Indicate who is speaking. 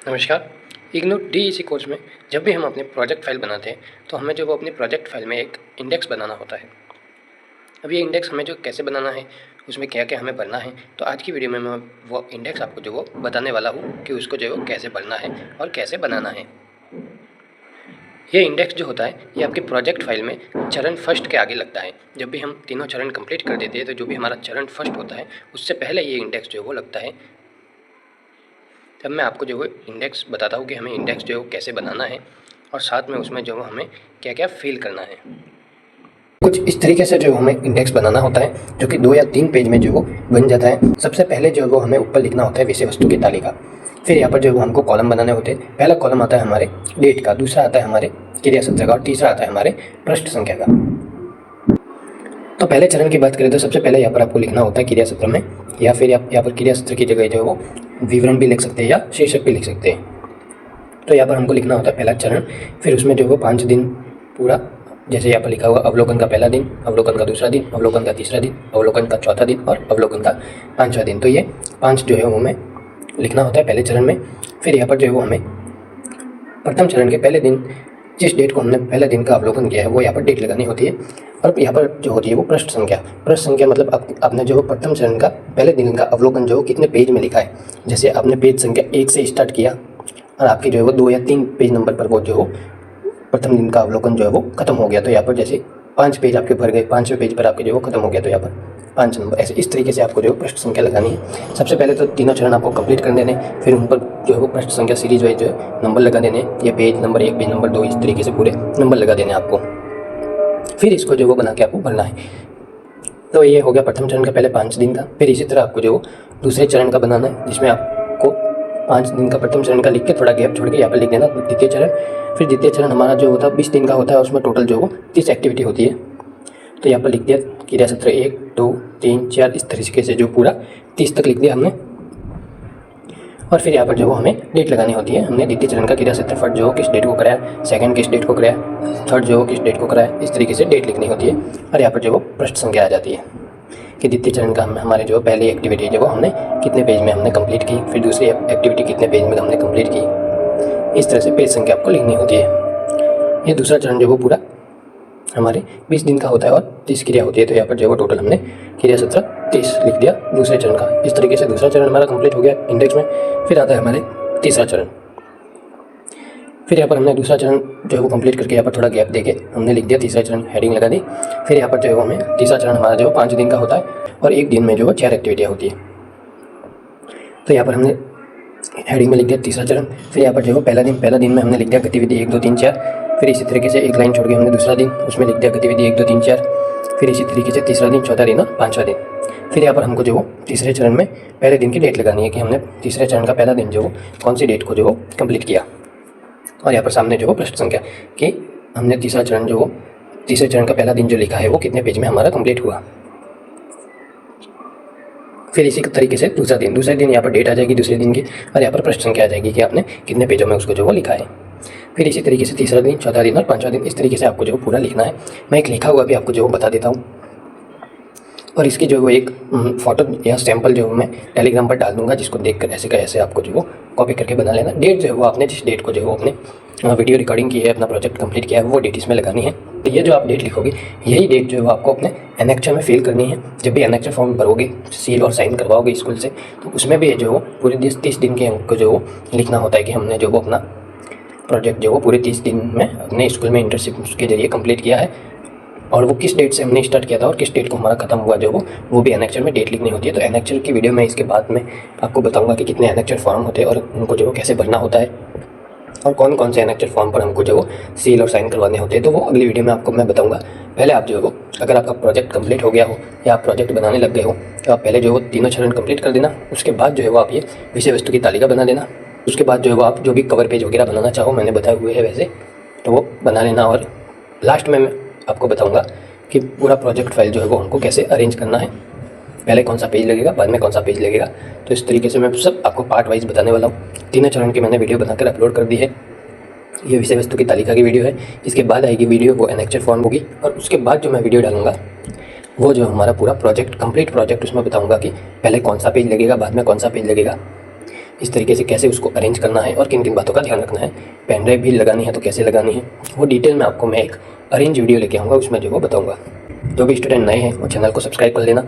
Speaker 1: नमस्कार। IGNOU DEC course में जब भी हम अपने प्रोजेक्ट फाइल बनाते हैं तो हमें जो वो अपनी प्रोजेक्ट फाइल में एक इंडेक्स बनाना होता है। अब ये इंडेक्स हमें जो कैसे बनाना है, उसमें क्या क्या हमें भरना है, तो आज की वीडियो में मैं वो इंडेक्स आपको जो वो बताने वाला हूँ कि उसको जो है वो कैसे भरना है और कैसे बनाना है। ये इंडेक्स जो होता है ये आपके प्रोजेक्ट फाइल में चरण फर्स्ट के आगे लगता है। जब भी हम तीनों चरण कंप्लीट कर देते हैं तो जो भी हमारा चरण फर्स्ट होता है उससे पहले ये इंडेक्स जो है वो लगता है। तब मैं आपको जो है इंडेक्स बताता हूँ कि हमें इंडेक्स जो है वो कैसे बनाना है और साथ में उसमें जो हमें क्या क्या फिल करना है। कुछ इस तरीके से जो हमें इंडेक्स बनाना होता है जो कि 2 या 3 पेज में जो वो बन जाता है। सबसे पहले जो वो हमें ऊपर लिखना होता है विषय वस्तु की तालिका। फिर यहाँ पर जो वो हमको कॉलम बनाने होते हैं। पहला कॉलम आता है हमारे डेट का, दूसरा आता है हमारे क्रिया सत्र का और तीसरा आता है हमारे पृष्ठ संख्या का। तो पहले चरण की बात करें तो सबसे पहले यहाँ पर आपको लिखना होता है क्रिया सत्र में, या फिर आप यहाँ पर क्रिया सत्र की जगह जो है वो विवरण भी लिख सकते हैं या शीर्षक भी लिख सकते हैं। तो यहाँ पर हमको लिखना होता है पहला चरण। फिर उसमें जो वो 5 दिन पूरा, जैसे यहाँ पर लिखा हुआ अवलोकन का पहला दिन, अवलोकन का दूसरा दिन, अवलोकन का तीसरा दिन, अवलोकन का चौथा दिन और अवलोकन का 5वां दिन। तो ये 5 जो है वो हमें लिखना होता है पहले चरण में। फिर यहाँ पर जो है वो हमें प्रथम चरण के पहले दिन, जिस डेट को हमने पहले दिन का अवलोकन किया है वो यहाँ पर डेट लगानी होती है। और यहाँ पर जो होती है वो पृष्ठ संख्या। पृष्ठ संख्या मतलब आपने जो प्रथम चरण का पहले दिन का अवलोकन जो कितने पेज में लिखा है। जैसे आपने पेज संख्या 1 से स्टार्ट किया और आपके जो है वो 2 या 3 पेज नंबर पर वो जो हो प्रथम दिन का अवलोकन जो है वो खत्म हो गया, तो यहाँ पर जैसे 5 पेज आपके भर गए, 5वें पेज पर आपके जो वो खत्म हो गया, तो यहाँ पर 5 नंबर। ऐसे इस तरीके से आपको जो है पृष्ठ संख्या लगानी है। सबसे पहले तो तीनों चरण आपको कंप्लीट कर देने, फिर उन पर जो है वो पृष्ठ संख्या सीरीज वाइज जो है नंबर लगा देने। ये पेज नंबर 1, पेज नंबर 2, इस तरीके से पूरे नंबर लगा देने आपको। फिर इसको जो वो बना के आपको भरना है। तो ये हो गया प्रथम चरण का पहले 5 दिन का। फिर इसी तरह आपको जो दूसरे चरण का बनाना है, जिसमें आपको 5 दिन का प्रथम चरण का लिख के थोड़ा गैप छोड़ के यहाँ पर लिख देना द्वितीय चरण। फिर द्वितीय चरण हमारा जो होता है 20 दिन का होता है, उसमें टोटल जो वो 30 एक्टिविटी होती है। तो यहाँ पर लिख दिया क्रिया सत्र 1, 2, 3, 4, इस तरीके से जो पूरा 30 तक लिख दिया हमने। और फिर यहाँ पर जो वो हमें डेट लगानी होती है। हमने द्वितीय चरण का क्रिया सत्र फर्स्ट जो किस डेट को कराया, सेकंड किस डेट को कराया, थर्ड जो किस डेट को कराया, इस तरीके से डेट लिखनी होती है। और यहाँ पर जो वो पृष्ठ संख्या आ जाती है कि द्वितीय चरण का हमारे जो पहली एक्टिविटी जो वो हमने कितने पेज में हमने कंप्लीट की, फिर दूसरी एक्टिविटी कितने पेज में हमने कंप्लीट की। इस तरह से पेज संख्या आपको लिखनी होती है। ये दूसरा चरण जो वो पूरा हमारे 20 दिन का होता है और 30 क्रिया होती है। तो यहाँ पर जो वो टोटल हमने क्रिया सत्र 30 लिख दिया दूसरे चरण का। इस तरीके से दूसरा चरण हमारा कंप्लीट हो गया इंडेक्स में। फिर आता है हमारे तीसरा चरण। फिर यहाँ पर हमने दूसरा चरण जो है वो कंप्लीट करके यहाँ पर थोड़ा गैप देके हमने लिख दिया तीसरा चरण, हेडिंग लगा दी। फिर यहाँ पर जो है वो हमें तीसरा चरण हमारा जो 5 दिन का होता है और एक दिन में जो वो 4 एक्टिविटियाँ होती है। तो यहाँ पर हमने हेडिंग में लिख दिया तीसरा चरण। फिर यहाँ पर जो है पहला दिन में हमने लिख दिया गतिविधि 1, 2, 3, 4। फिर इसी तरीके से एक लाइन छोड़ के हमने दूसरा दिन, उसमें लिख दिया गतिविधि 1, 2, 3, 4। फिर इसी तरीके से तीसरा दिन, चौथा दिन और 5वां दिन। फिर यहाँ पर हमको जो वो तीसरे चरण में पहले दिन की डेट लगानी है कि हमने तीसरे चरण का पहला दिन जो कौन सी डेट को जो वो कंप्लीट किया। और यहाँ पर सामने जो वो पृष्ठ संख्या कि हमने तीसरा चरण जो वो तीसरे चरण का पहला दिन जो लिखा है वो कितने पेज में हमारा कंप्लीट हुआ। फिर इसी तरीके से दूसरे दिन यहाँ पर डेट आ जाएगी दूसरे दिन की, और यहाँ पर पृष्ठ संख्या आ जाएगी कि आपने कितने पेजों में उसको जो वो लिखा है। फिर इसी तरीके से तीसरा दिन, चौथा दिन और 5वां दिन, इस तरीके से आपको जो पूरा लिखना है। मैं एक लिखा हुआ भी आपको जो बता देता हूँ, और इसकी जो वो एक फ़ोटो या सैंपल जो मैं टेलीग्राम पर डाल दूँगा, जिसको देख कर ऐसे का ऐसे आपको जो वो कॉपी करके बना लेना। डेट जो है वो आपने जिस डेट को जो वो अपने वीडियो रिकॉर्डिंग की है, अपना प्रोजेक्ट कंप्लीट किया है, वो डेट इसमें लगानी है। तो ये जो आप डेट लिखोगे यही डेट जो है वो आपको अपने एनेक्चर में फिल करनी है। जब भी एनेक्चर फॉर्म भरोगे, सील और साइन करवाओगे स्कूल से, तो उसमें भी जो वो पूरे 30 दिन के अंक को जो वो लिखना होता है कि हमने जो वो अपना प्रोजेक्ट जो वो पूरे 30 दिन में अपने स्कूल में इंटर्नशिप के जरिए कंप्लीट किया है, और वो किस डेट से हमने स्टार्ट किया था और किस डेट को हमारा खत्म हुआ जो वो भी एनेक्चर में डेट लिखनी होती है। तो एनेक्चर की वीडियो में इसके बाद में आपको बताऊंगा कि कितने एनेक्चर फॉर्म होते हैं और उनको जो कैसे भरना होता है, और कौन कौन से एनेक्चर फॉर्म पर हमको जो वो सील और साइन करवाने होते हैं। तो वो अगली वीडियो में आपको मैं बताऊँगा। पहले आप जो वो अगर आपका प्रोजेक्ट कंप्लीट हो गया हो या आप प्रोजेक्ट बनाने लग गए हो, तो आप पहले जो वो तीनों चरण कंप्लीट कर देना। उसके बाद जो है वो आप ये विषय वस्तु की तालिका बना देना। उसके बाद जो है वो आप जो भी कवर पेज वगैरह बनाना चाहो, मैंने बताए हुए हैं वैसे, तो वो बना लेना। और लास्ट में मैं आपको बताऊंगा कि पूरा प्रोजेक्ट फाइल जो है वो हमको कैसे अरेंज करना है, पहले कौन सा पेज लगेगा, बाद में कौन सा पेज लगेगा। तो इस तरीके से मैं सब आपको पार्ट वाइज बताने वाला हूँ। तीनों चरण की मैंने वीडियो बनाकर अपलोड कर दी है। ये विषय वस्तु की तालिका की वीडियो है। इसके बाद आएगी वीडियो वो एनेक्चर फॉर्म होगी, और उसके बाद जो मैं वीडियो डालूंगा वो जो हमारा पूरा प्रोजेक्ट कंप्लीट प्रोजेक्ट, उसमें बताऊँगा कि पहले कौन सा पेज लगेगा, बाद में कौन सा पेज लगेगा। इस तरीके से कैसे उसको अरेंज करना है और किन किन बातों का ध्यान रखना है। पेन ड्राइव भी लगानी है तो कैसे लगानी है वो डिटेल में आपको मैं एक अरेंज वीडियो लेके आऊँगा, उसमें जो वो बताऊँगा। जो भी स्टूडेंट नए हैं वो चैनल को सब्सक्राइब कर लेना।